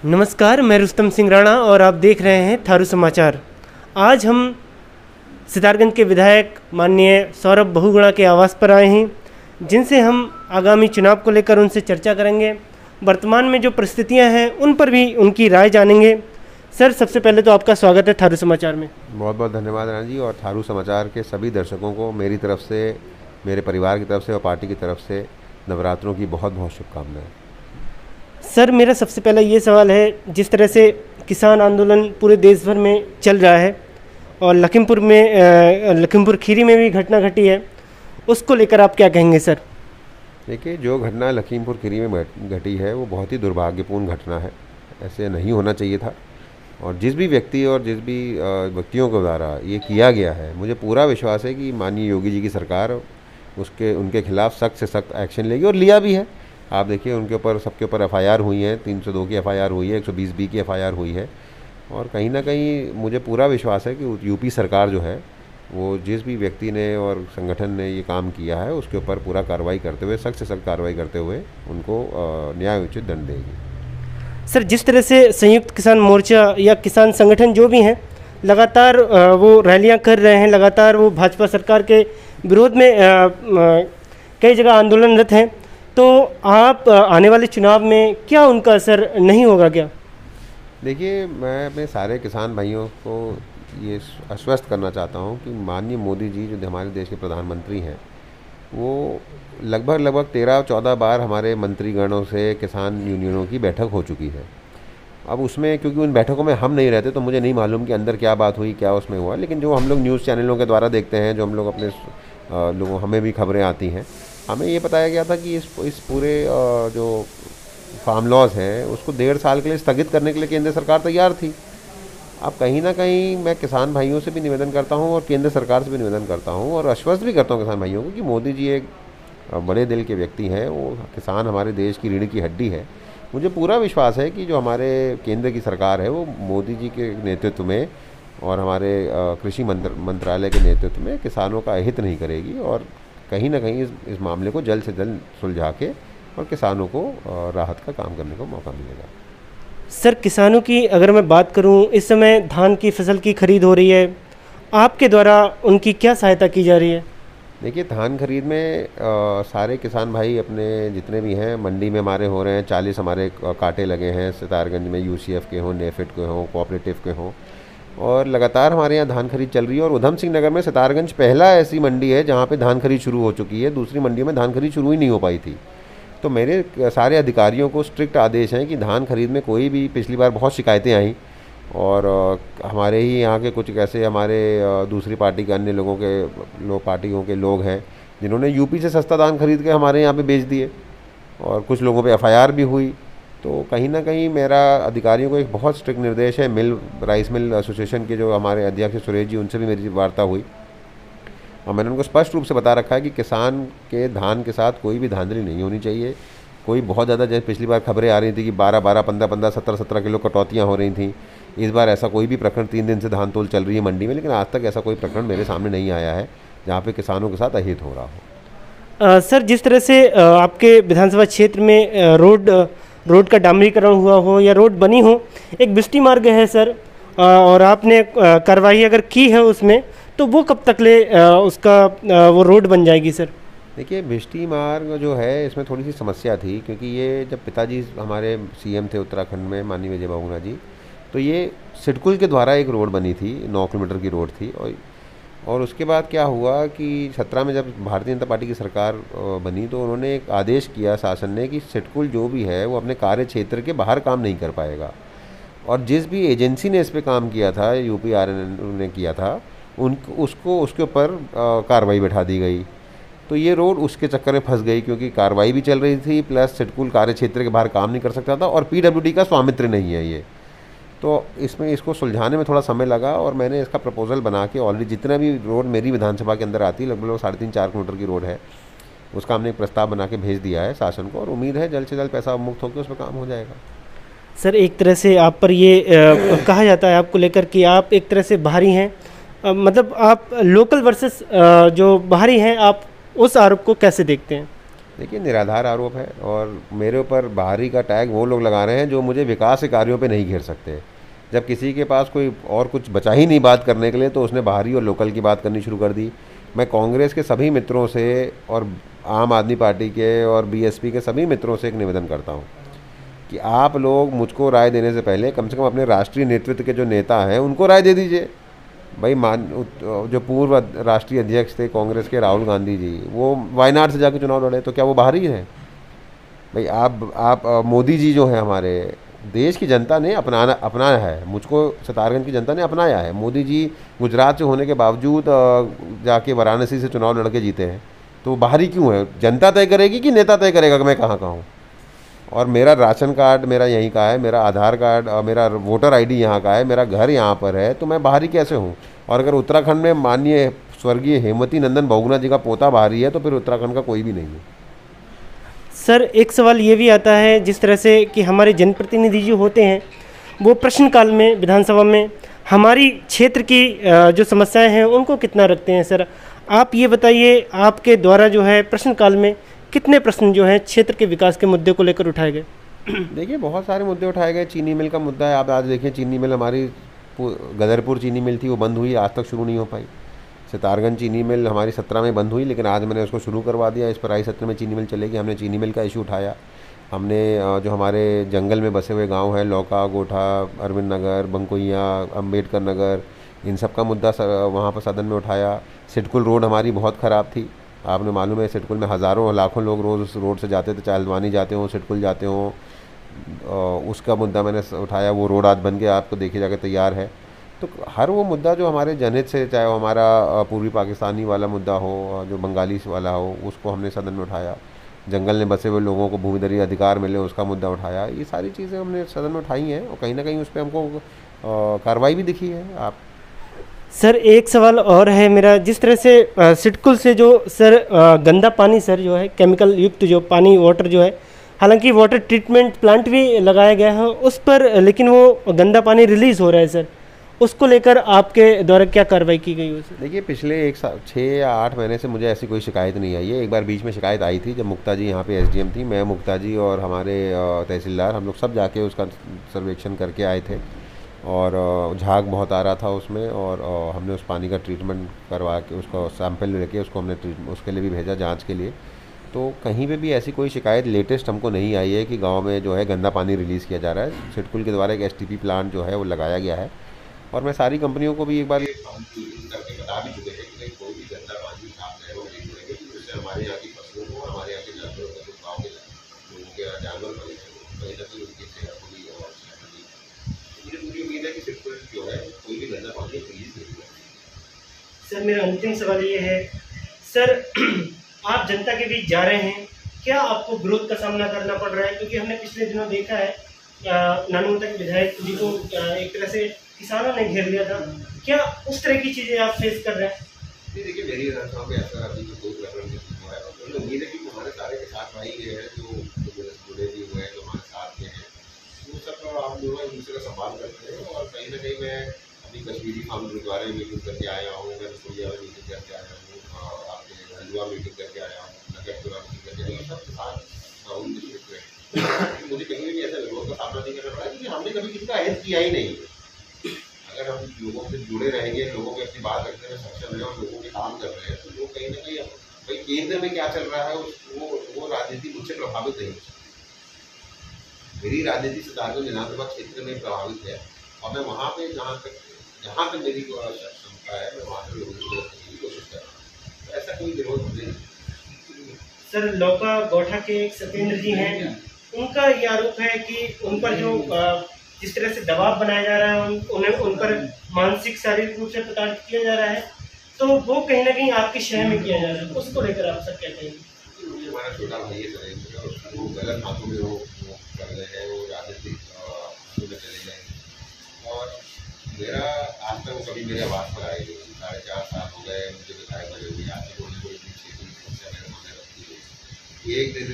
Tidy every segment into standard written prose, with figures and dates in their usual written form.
नमस्कार, मैं रुस्तम सिंह राणा और आप देख रहे हैं थारू समाचार। आज हम सितारगंज के विधायक माननीय सौरभ बहुगुणा के आवास पर आए हैं, जिनसे हम आगामी चुनाव को लेकर उनसे चर्चा करेंगे। वर्तमान में जो परिस्थितियां हैं उन पर भी उनकी राय जानेंगे। सर, सबसे पहले तो आपका स्वागत है थारू समाचार में। बहुत बहुत धन्यवाद राणा जी, और थारू समाचार के सभी दर्शकों को मेरी तरफ से, मेरे परिवार की तरफ से और पार्टी की तरफ से नवरात्रों की बहुत बहुत शुभकामनाएं। सर, मेरा सबसे पहला ये सवाल है, जिस तरह से किसान आंदोलन पूरे देश भर में चल रहा है और लखीमपुर खीरी में भी घटना घटी है, उसको लेकर आप क्या कहेंगे सर? देखिए, जो घटना लखीमपुर खीरी में घटी है वो बहुत ही दुर्भाग्यपूर्ण घटना है। ऐसे नहीं होना चाहिए था, और जिस भी व्यक्ति और जिस भी व्यक्तियों के द्वारा ये किया गया है, मुझे पूरा विश्वास है कि माननीय योगी जी की सरकार उनके खिलाफ सख्त से सख्त एक्शन लेगी, और लिया भी है। आप देखिए, उनके ऊपर सबके ऊपर एफआईआर हुई है, 302 की एफआईआर हुई है, 120B की एफआईआर हुई है। और कहीं ना कहीं मुझे पूरा विश्वास है कि यूपी सरकार जो है वो जिस भी व्यक्ति ने और संगठन ने ये काम किया है उसके ऊपर पूरा कार्रवाई करते हुए, सख्त से सख्त कार्रवाई करते हुए उनको न्यायोचित दंड देगी। सर, जिस तरह से संयुक्त किसान मोर्चा या किसान संगठन जो भी हैं, लगातार वो रैलियां कर रहे हैं, लगातार वो भाजपा सरकार के विरोध में कई जगह आंदोलनरत हैं, तो आप आने वाले चुनाव में क्या उनका असर नहीं होगा क्या? देखिए, मैं अपने सारे किसान भाइयों को ये आश्वस्त करना चाहता हूँ कि माननीय मोदी जी जो हमारे देश के प्रधानमंत्री हैं, वो लगभग 13-14 बार हमारे मंत्रीगणों से किसान यूनियनों की बैठक हो चुकी है। अब उसमें क्योंकि उन बैठकों में हम नहीं रहते तो मुझे नहीं मालूम कि अंदर क्या बात हुई, क्या उसमें हुआ, लेकिन जो हम लोग न्यूज़ चैनलों के द्वारा देखते हैं, जो हम लोग अपने लोगों, हमें भी खबरें आती हैं, हमें ये बताया गया था कि इस पूरे जो फार्म लॉज हैं उसको 1.5 साल के लिए स्थगित करने के लिए केंद्र सरकार तैयार थी। अब कहीं ना कहीं मैं किसान भाइयों से भी निवेदन करता हूं और केंद्र सरकार से भी निवेदन करता हूं और आश्वस्त भी करता हूं किसान भाइयों को कि मोदी जी एक बड़े दिल के व्यक्ति हैं। वो किसान हमारे देश की रीढ़ की हड्डी है। मुझे पूरा विश्वास है कि जो हमारे केंद्र की सरकार है वो मोदी जी के नेतृत्व में और हमारे कृषि मंत्रालय के नेतृत्व में किसानों का अहित नहीं करेगी, और कहीं ना कहीं इस मामले को जल्द से जल्द सुलझा के और किसानों को राहत का काम करने का मौका मिलेगा। सर, किसानों की अगर मैं बात करूं, इस समय धान की फसल की खरीद हो रही है, आपके द्वारा उनकी क्या सहायता की जा रही है? देखिए, धान खरीद में सारे किसान भाई अपने जितने भी हैं मंडी में हमारे हो रहे हैं। 40 हमारे कांटे लगे हैं सितारगंज में, यूसीएफ के हों, नेफेड के हों, कोऑपरेटिव के हों, और लगातार हमारे यहाँ धान खरीद चल रही है। और उधम सिंह नगर में सितारगंज पहला ऐसी मंडी है जहाँ पे धान खरीद शुरू हो चुकी है। दूसरी मंडियों में धान खरीद शुरू ही नहीं हो पाई थी। तो मेरे सारे अधिकारियों को स्ट्रिक्ट आदेश हैं कि धान खरीद में कोई भी, पिछली बार बहुत शिकायतें आई और हमारे ही यहाँ के कुछ ऐसे हमारे दूसरी पार्टी के अन्य पार्टियों के लोग हैं जिन्होंने यूपी से सस्ता धान खरीद के हमारे यहाँ पे बेच दिए, और कुछ लोगों पे एफआईआर भी हुई। तो कहीं ना कहीं मेरा अधिकारियों को एक बहुत स्ट्रिक्ट निर्देश है। राइस मिल एसोसिएशन के जो हमारे अध्यक्ष सुरेश जी, उनसे भी मेरी वार्ता हुई और मैंने उनको स्पष्ट रूप से बता रखा है कि किसान के धान के साथ कोई भी धांधली नहीं होनी चाहिए। कोई बहुत ज़्यादा, जैसे पिछली बार खबरें आ रही थी कि 12-12, 15-15, 17-17 किलो कटौतियाँ हो रही थी, इस बार ऐसा कोई भी प्रकरण, 3 दिन से धान तोल चल रही है मंडी में, लेकिन आज तक ऐसा कोई प्रकरण मेरे सामने नहीं आया है जहाँ पे किसानों के साथ अहित हो रहा हो। सर, जिस तरह से आपके विधानसभा क्षेत्र में रोड का डामरीकरण हुआ हो या रोड बनी हो, एक बिस्टी मार्ग है सर, और आपने कार्रवाई अगर की है उसमें, तो वो कब तक वो रोड बन जाएगी सर? देखिए, बिस्टी मार्ग जो है इसमें थोड़ी सी समस्या थी, क्योंकि ये जब पिताजी हमारे सीएम थे उत्तराखंड में, माननीय विजय बहुगुणा जी, तो ये सिडकुल के द्वारा एक रोड बनी थी, 9 किलोमीटर की रोड थी। और उसके बाद क्या हुआ कि 17 में जब भारतीय जनता पार्टी की सरकार बनी तो उन्होंने एक आदेश किया शासन ने कि सिडकुल जो भी है वो अपने कार्य क्षेत्र के बाहर काम नहीं कर पाएगा, और जिस भी एजेंसी ने इस पर काम किया था, यूपीआरएन ने किया था, उसके ऊपर कार्रवाई बैठा दी गई। तो ये रोड उसके चक्कर में फंस गई, क्योंकि कार्रवाई भी चल रही थी, प्लस सिडकुल कार्य क्षेत्र के बाहर काम नहीं कर सकता था, और पीडब्ल्यूडी का स्वामित्व नहीं है ये। तो इसको सुलझाने में थोड़ा समय लगा, और मैंने इसका प्रपोजल बना के ऑलरेडी जितना भी रोड मेरी विधानसभा के अंदर आती है, लगभग 3.5-4 किलोमीटर की रोड है, उसका हमने एक प्रस्ताव बना के भेज दिया है शासन को, और उम्मीद है जल्द से जल्द पैसा मुक्त होकर उस पर काम हो जाएगा। सर, एक तरह से आप पर ये कहा जाता है आपको लेकर कि आप एक तरह से बाहरी हैं, मतलब आप लोकल वर्सेस जो बाहरी हैं, आप उस आरोप को कैसे देखते हैं? देखिए, निराधार आरोप है और मेरे ऊपर बाहरी का टैग वो लोग लगा रहे हैं जो मुझे विकास के कार्यों पे नहीं घेर सकते। जब किसी के पास कोई और कुछ बचा ही नहीं बात करने के लिए तो उसने बाहरी और लोकल की बात करनी शुरू कर दी। मैं कांग्रेस के सभी मित्रों से और आम आदमी पार्टी के और बीएसपी के सभी मित्रों से एक निवेदन करता हूँ कि आप लोग मुझको राय देने से पहले कम से कम अपने राष्ट्रीय नेतृत्व के जो नेता हैं उनको राय दे दीजिए। भाई जो पूर्व राष्ट्रीय अध्यक्ष थे कांग्रेस के राहुल गांधी जी, वो वायनाड से जाकर चुनाव लड़े, तो क्या वो बाहरी हैं? भाई आप मोदी जी जो है, हमारे देश की जनता ने अपनाया है, मुझको सितारगंज की जनता ने अपनाया है। मोदी जी गुजरात से होने के बावजूद जाके वाराणसी से चुनाव लड़के जीते हैं, तो वो बाहरी क्यों है? जनता तय करेगी कि नेता तय करेगा कि मैं कहाँ का हूँ? और मेरा राशन कार्ड मेरा यहीं का है, मेरा आधार कार्ड मेरा वोटर आईडी यहाँ का है, मेरा घर यहाँ पर है, तो मैं बाहरी कैसे हूँ? और अगर उत्तराखंड में माननीय स्वर्गीय हेमवती नंदन बहुगुणा जी का पोता बाहरी है तो फिर उत्तराखंड का कोई भी नहीं है। सर एक सवाल ये भी आता है, जिस तरह से कि हमारे जनप्रतिनिधि जो होते हैं वो प्रश्नकाल में विधानसभा में हमारी क्षेत्र की जो समस्याएं हैं उनको कितना रखते हैं? सर आप ये बताइए, आपके द्वारा जो है प्रश्नकाल में कितने प्रश्न जो हैं क्षेत्र के विकास के मुद्दे को लेकर उठाए गए? देखिए, बहुत सारे मुद्दे उठाए गए। चीनी मिल का मुद्दा है, आप आज देखिए चीनी मिल हमारी गदरपुर चीनी मिल थी, वो बंद हुई, आज तक शुरू नहीं हो पाई। सितारगंज चीनी मिल हमारी 17 में बंद हुई, लेकिन आज मैंने उसको शुरू करवा दिया। इस पर आई सत्र में चीनी मिल चलेगी। हमने चीनी मिल का इशू उठाया। हमने जो हमारे जंगल में बसे हुए गांव हैं, लौका, गोठा, अरविंद नगर, बंकोइया, अम्बेडकर नगर, इन सब का मुद्दा वहाँ पर सदन में उठाया। सिडकुल रोड हमारी बहुत ख़राब थी, आपने मालूम है। सिडकुल में हज़ारों लाखों लोग रोज़ उस रोड से जाते थे, चाहे हल्द्वानी जाते हों, सिडकुल जाते हों। उसका मुद्दा मैंने उठाया। वो रोड आज बन के आपको देखे जाके तैयार है। तो हर वो मुद्दा जो हमारे जनहित से, चाहे वो हमारा पूर्वी पाकिस्तानी वाला मुद्दा हो, जो बंगाली वाला हो, उसको हमने सदन में उठाया। जंगल में बसे हुए लोगों को भूमिधरी अधिकार मिले, उसका मुद्दा उठाया। ये सारी चीज़ें हमने सदन में उठाई हैं और कहीं ना कहीं उस पर हमको कार्रवाई भी दिखी है। आप सर एक सवाल और है मेरा, जिस तरह से सिडकुल से जो सर गंदा पानी सर जो है, केमिकल युक्त जो पानी वाटर जो है, हालांकि वाटर ट्रीटमेंट प्लांट भी लगाया गया है उस पर, लेकिन वो गंदा पानी रिलीज़ हो रहा है सर, उसको लेकर आपके द्वारा क्या कार्रवाई की गई? उसे देखिए, पिछले 6 या 8 महीने से मुझे ऐसी कोई शिकायत नहीं आई है। एक बार बीच में शिकायत आई थी जब मुक्ता जी यहाँ पे एसडीएम थी। मैं, मुक्ता जी और हमारे तहसीलदार, हम लोग सब जाके उसका सर्वेक्षण करके आए थे और झाग बहुत आ रहा था उसमें, और हमने उस पानी का ट्रीटमेंट करवा के उसका सैंपल लेके उसको हमने उसके लिए भी भेजा जाँच के लिए। तो कहीं पे भी ऐसी कोई शिकायत लेटेस्ट हमको नहीं आई है कि गाँव में जो है गंदा पानी रिलीज़ किया जा रहा है। सिडकुल के द्वारा एक एसटीपी प्लांट जो है वो लगाया गया है और मैं सारी कंपनियों को भी एक बार करके बता भी चुके हैं कि कोई भी गंदा पानी साफ नहीं छोड़ेंगे, जिससे हमारे यहाँ की फसलों को, हमारे यहाँ के जानवरों को, जो गाँव के लोगों के जानवर बने हैं, कहीं ना कहीं उनकी सेहत को भी और मुझे पूरी उम्मीद है कि सिडकुल जो है कोई भी गंदा पानी रिलीज नहीं होगा। सर मेरा अंतिम सवाल ये है सर, आप जनता के बीच जा रहे हैं, क्या आपको विरोध का सामना करना पड़ रहा है? क्योंकि हमने पिछले दिनों देखा है नानूता के विधायक जी को एक तरह से किसानों ने घेर लिया था, क्या उस तरह की चीज़ें आप फेस कर रहे हैं? नहीं, देखिए, मेरी रचनाओं में ऐसा अभी तो कोई प्रकरण नहीं हुआ है और मुझे उम्मीद है कि हमारे सारे किसान भाई ये हैं जो जुड़े भी हुए हैं, जो हमारे साथ के हैं, वो सब आप लोग एक दूसरे का सम्मान करते हैं। और कहीं ना कहीं मैं अभी कश्मीरी फार्म गुरुद्वारे में मीटिंग करके आया हूँ, मैं रसोईया में मीटिंग करके आया हूँ, आपके हल्द्वा मीटिंग करके आया हूँ, नगरपुरा मीटिंग करके आया हूँ, सब किसान उन डिस्ट्रिक्ट में। मुझे कहीं भी ऐसा विरोध का सामना नहीं करना पड़ा क्योंकि हमने कभी किसी का अहित किया ही नहीं है। अगर हम लोगों से जुड़े रहेंगे, लोगों को अपनी बात रखने में सक्षम है और लोगों के काम कर रहे हैं, तो लोग कहीं ना कहीं भाई केंद्र में क्या चल रहा है वो राजनीति मुझसे प्रभावित नहीं हो सकती। मेरी राजनीति सितारगंज विधानसभा क्षेत्र में प्रभावित है और मैं वहाँ पे जहाँ तक मेरी क्षमता है मैं वहाँ पर लोगों की मदद करने की कोशिश कर रहा हूँ। तो ऐसा कोई विरोध नहीं। सर लौका गौठा के एक सत्येंद्र जी हैं, उनका ये आरोप है कि उन पर जो जिस तरह से दबाव बनाया जा रहा है, उन्हें उन पर मानसिक शारीरिक रूप से प्रताड़ित किया जा रहा है, तो वो कहीं ना कहीं आपके शहर में किया जा रहा है, उसको लेकर आप सब क्या कहेंगे? मुझे हमारा छोटा भाई है सर, वो गलत हाथों में वो कर रहे हैं, वो राजनीतिक में चले गए और मेरा आज तक वो कभी मेरे आवाज़ पर आए नहीं। 4.5 साल हो गए मुझे विधायक बने हुए, आज तक उन्होंने कोई क्षेत्र की समस्या मेरे सामने रखी है। एक दिन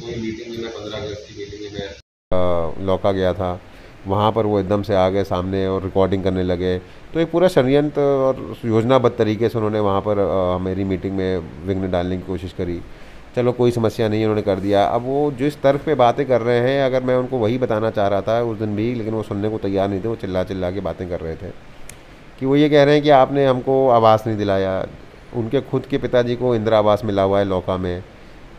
कोई मीटिंग में, मैं 15 अगस्त की मीटिंग में मैं लौका गया था, वहाँ पर वो एकदम से आ गए सामने और रिकॉर्डिंग करने लगे। तो एक पूरा षड्यंत्र और योजनाबद्ध तरीके से उन्होंने वहाँ पर मेरी मीटिंग में विघ्न डालने की कोशिश करी। चलो कोई समस्या नहीं, उन्होंने कर दिया। अब वो जिस तर्क पे बातें कर रहे हैं, अगर मैं उनको वही बताना चाह रहा था उस दिन भी, लेकिन वो सुनने को तैयार नहीं थे, वो चिल्ला चिल्ला के बातें कर रहे थे कि वो ये कह रहे हैं कि आपने हमको आवास नहीं दिलाया। उनके खुद के पिताजी को इंदिरा आवास मिला हुआ है लौका में,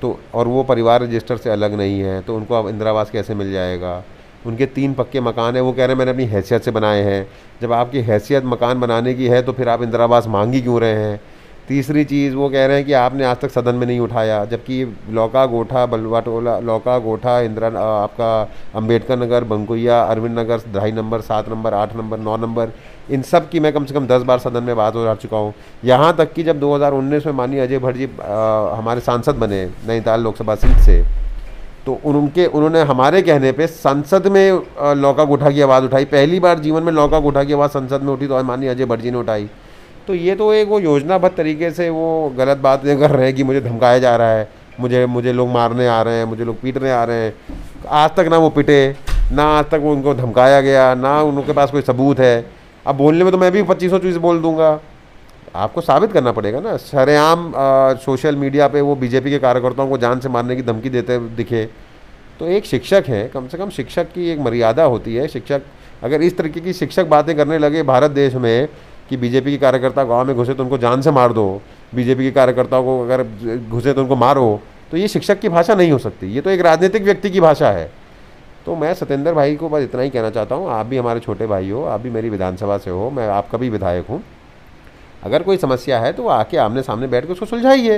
तो और वो परिवार रजिस्टर से अलग नहीं है, तो उनको अब इंदिरा आवास कैसे मिल जाएगा। उनके 3 पक्के मकान हैं, वो कह रहे हैं मैंने अपनी हैसियत से बनाए हैं। जब आपकी हैसियत मकान बनाने की है तो फिर आप इंदिरा आवास मांग ही क्यों रहे हैं। तीसरी चीज़ वो कह रहे हैं कि आपने आज तक सदन में नहीं उठाया, जबकि लौका, गोठा, बलवा टोला, लौका, गोठा, इंदिरा, आपका अंबेडकर नगर, बंकुइया, अरविंद नगर 2.5 नंबर, 7 नंबर, 8 नंबर, 9 नंबर, इन सब की मैं कम से कम 10 बार सदन में बात हो चुका हूँ। यहाँ तक कि जब 2019 में माननीय अजय भट्ट जी हमारे सांसद बने नैनीताल लोकसभा सीट से, तो उन्होंने हमारे कहने पे संसद में लौका गोठा की आवाज़ उठाई। पहली बार जीवन में लौका गोठा की आवाज़ संसद में उठी तो माननीय अजय भट्ट जी ने उठाई। तो ये तो एक वो योजनाबद्ध तरीके से वो गलत बातें कर रहे हैं कि मुझे धमकाया जा रहा है, मुझे लोग मारने आ रहे हैं, मुझे लोग पीटने आ रहे हैं। आज तक ना वो पिटे, ना आज तक वो उनको धमकाया गया, ना उनके पास कोई सबूत है। अब बोलने में तो मैं भी 2500 चीज़ बोल दूंगा, आपको साबित करना पड़ेगा ना। सरेआम सोशल मीडिया पे वो बीजेपी के कार्यकर्ताओं को जान से मारने की धमकी देते दिखे, तो एक शिक्षक है, कम से कम शिक्षक की एक मर्यादा होती है। शिक्षक अगर इस तरीके की शिक्षक बातें करने लगे भारत देश में कि बीजेपी के कार्यकर्ता गांव में घुसे तो उनको जान से मार दो, बीजेपी के कार्यकर्ताओं को अगर घुसे तो उनको मारो, तो ये शिक्षक की भाषा नहीं हो सकती, ये तो एक राजनीतिक व्यक्ति की भाषा है। तो मैं सत्येंद्र भाई को बस इतना ही कहना चाहता हूँ, आप भी हमारे छोटे भाई हो, आप भी मेरी विधानसभा से हो, मैं आपका भी विधायक हूँ। अगर कोई समस्या है तो आके आमने सामने बैठ के उसको सुलझाइए।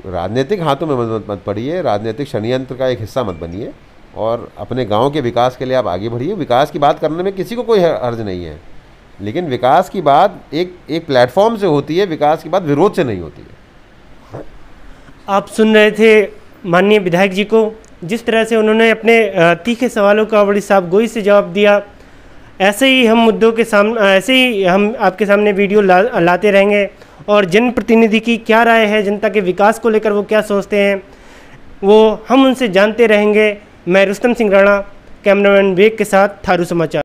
राजनीतिक हाथों में मत पड़िए, राजनीतिक षड्यंत्र का एक हिस्सा मत बनिए, और अपने गांव के विकास के लिए आप आगे बढ़िए। विकास की बात करने में किसी को कोई हर्ज नहीं है, लेकिन विकास की बात एक प्लेटफॉर्म से होती है, विकास की बात विरोध से नहीं होती है। आप सुन रहे थे माननीय विधायक जी को, जिस तरह से उन्होंने अपने तीखे सवालों का बड़ी साफगोई से जवाब दिया। ऐसे ही हम मुद्दों के सामने, ऐसे ही हम आपके सामने वीडियो लाते रहेंगे, और जनप्रतिनिधि की क्या राय है, जनता के विकास को लेकर वो क्या सोचते हैं, वो हम उनसे जानते रहेंगे। मैं रुस्तम सिंह राणा, कैमरामैन विवेक के साथ, थारू समाचार।